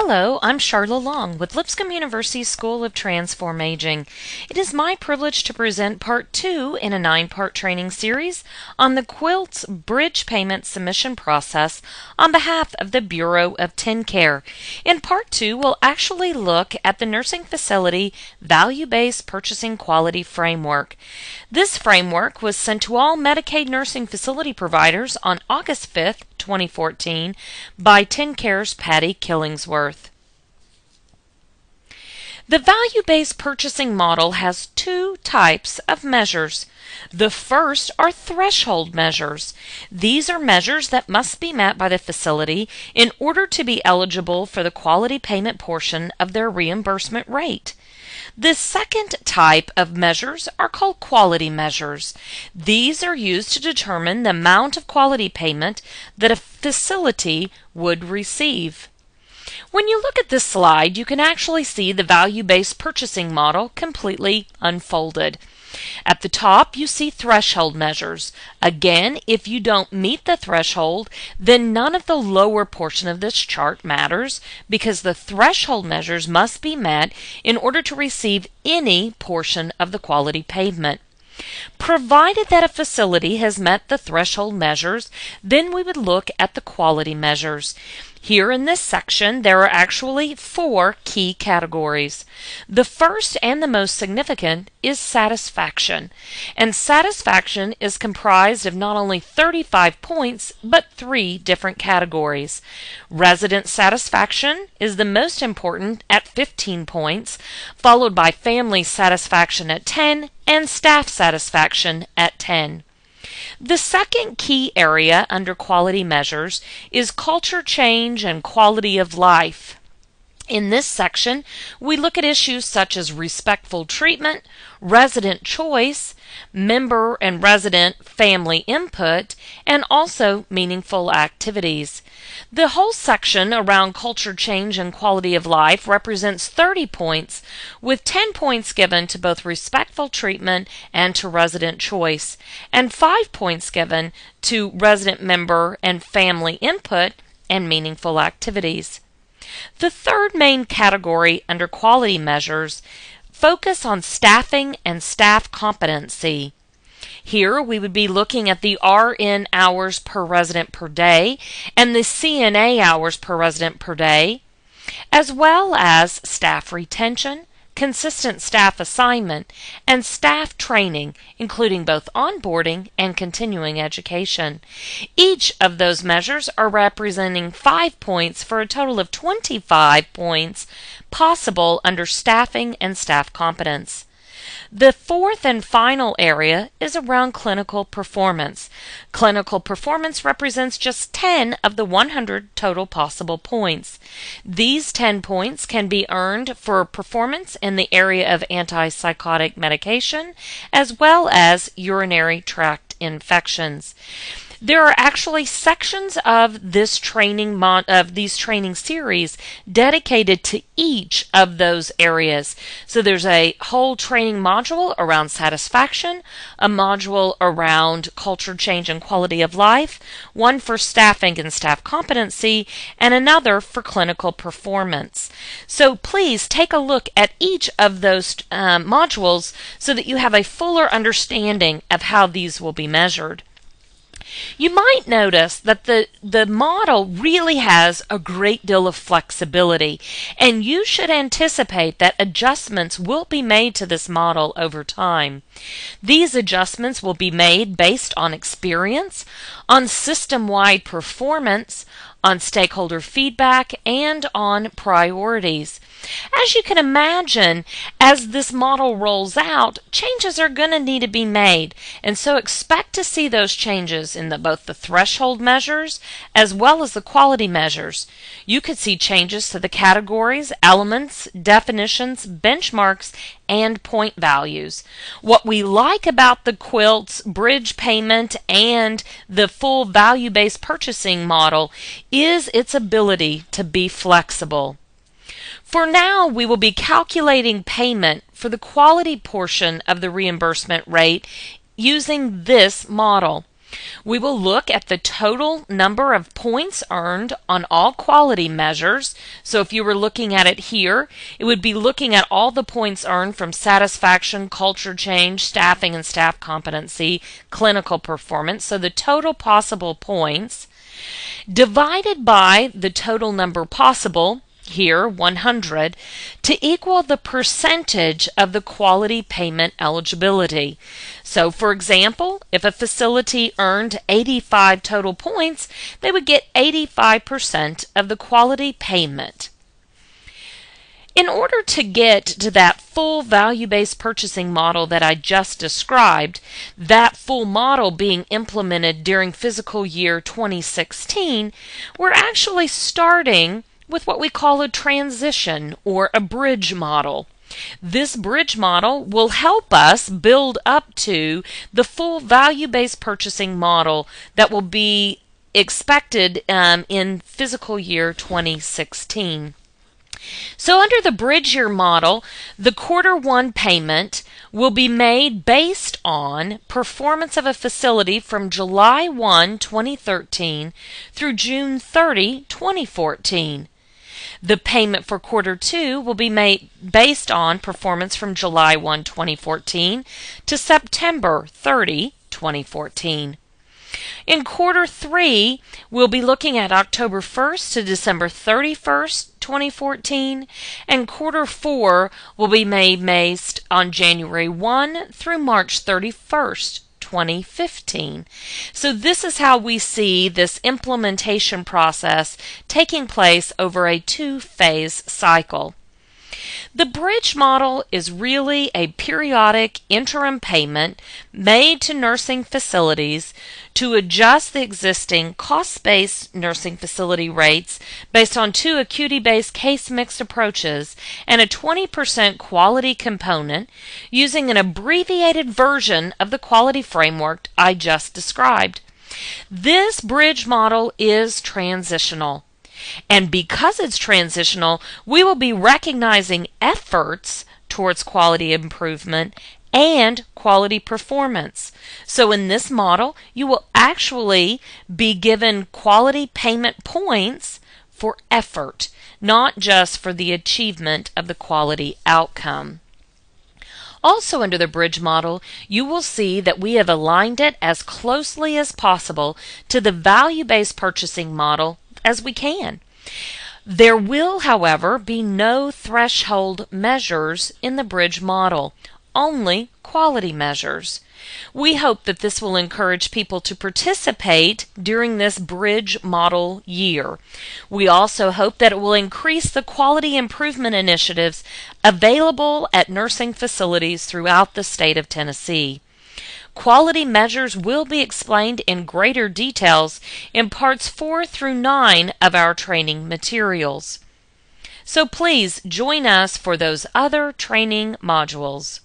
Hello, I'm Charla Long with Lipscomb University School of Transform Aging. It is my privilege to present Part 2 in a 9-part training series on the Quilts Bridge Payment Submission process on behalf of the Bureau of TennCare. In Part 2, we'll actually look at the Nursing Facility Value-Based Purchasing Quality Framework. This framework was sent to all Medicaid nursing facility providers on August 5th, 2014 by TennCare's Patty Killingsworth. The value-based purchasing model has two types of measures. The first are threshold measures. These are measures that must be met by the facility in order to be eligible for the quality payment portion of their reimbursement rate. The second type of measures are called quality measures. These are used to determine the amount of quality payment that a facility would receive. When you look at this slide, you can actually see the value-based purchasing model completely unfolded. At the top, you see threshold measures. Again, if you don't meet the threshold, then none of the lower portion of this chart matters because the threshold measures must be met in order to receive any portion of the quality payment. Provided that a facility has met the threshold measures, then we would look at the quality measures. Here in this section, there are actually 4 key categories. The first and the most significant is satisfaction. And satisfaction is comprised of not only 35 points, but 3 different categories. Resident satisfaction is the most important at 15 points, followed by family satisfaction at 10, and staff satisfaction at 10. The second key area under quality measures is culture change and quality of life. In this section, we look at issues such as respectful treatment, resident choice, member and resident family input, and also meaningful activities. The whole section around culture change and quality of life represents 30 points, with 10 points given to both respectful treatment and to resident choice, and 5 points given to resident member and family input and meaningful activities. The third main category under quality measures focus on staffing and staff competency. Here we would be looking at the RN hours per resident per day and the CNA hours per resident per day, as well as staff retention, consistent staff assignment, and staff training, including both onboarding and continuing education. Each of those measures are representing 5 points for a total of 25 points possible under staffing and staff competence. The fourth and final area is around clinical performance. Clinical performance represents just 10 of the 100 total possible points. These 10 points can be earned for performance in the area of antipsychotic medication as well as urinary tract infections. There are actually sections of this these training series dedicated to each of those areas. So there's a whole training module around satisfaction, a module around culture change and quality of life, one for staffing and staff competency, and another for clinical performance. So please take a look at each of those modules so that you have a fuller understanding of how these will be measured. You might notice that the model really has a great deal of flexibility, and you should anticipate that adjustments will be made to this model over time. These adjustments will be made based on experience, on system-wide performance, on stakeholder feedback, and on priorities. As you can imagine, as this model rolls out, changes are going to need to be made, and so expect to see those changes in both the threshold measures as well as the quality measures. You could see changes to the categories, elements, definitions, benchmarks, and point values. What we like about the Quilts bridge payment and the full value-based purchasing model is its ability to be flexible. For now, we will be calculating payment for the quality portion of the reimbursement rate using this model. We will look at the total number of points earned on all quality measures. So if you were looking at it here, it would be looking at all the points earned from satisfaction, culture change, staffing and staff competency, clinical performance. So the total possible points divided by the total number possible, here 100, to equal the percentage of the quality payment eligibility. So for example, if a facility earned 85 total points, they would get 85% of the quality payment. In order to get to that full value-based purchasing model that I just described, that full model being implemented during fiscal year 2016, we're actually starting with what we call a transition or a bridge model. This bridge model will help us build up to the full value-based purchasing model that will be expected in fiscal year 2016. So under the bridge year model, the quarter one payment will be made based on performance of a facility from July 1, 2013 through June 30, 2014. The payment for quarter two will be made based on performance from July 1, 2014 to September 30, 2014. In quarter three, we'll be looking at October 1st to December 31st, 2014, and quarter four will be made based on January 1 through March 31st, 2015. So this is how we see this implementation process taking place over a two-phase cycle. The bridge model is really a periodic interim payment made to nursing facilities to adjust the existing cost-based nursing facility rates based on two acuity-based case mix approaches and a 20% quality component using an abbreviated version of the quality framework I just described. This bridge model is transitional. And because it's transitional, we will be recognizing efforts towards quality improvement and quality performance. So in this model, you will actually be given quality payment points for effort, not just for the achievement of the quality outcome. Also under the bridge model, you will see that we have aligned it as closely as possible to the value-based purchasing model as we can. There will, however, be no threshold measures in the bridge model, only quality measures. We hope that this will encourage people to participate during this bridge model year. We also hope that it will increase the quality improvement initiatives available at nursing facilities throughout the state of Tennessee. Quality measures will be explained in greater details in parts 4 through 9 of our training materials. So please join us for those other training modules.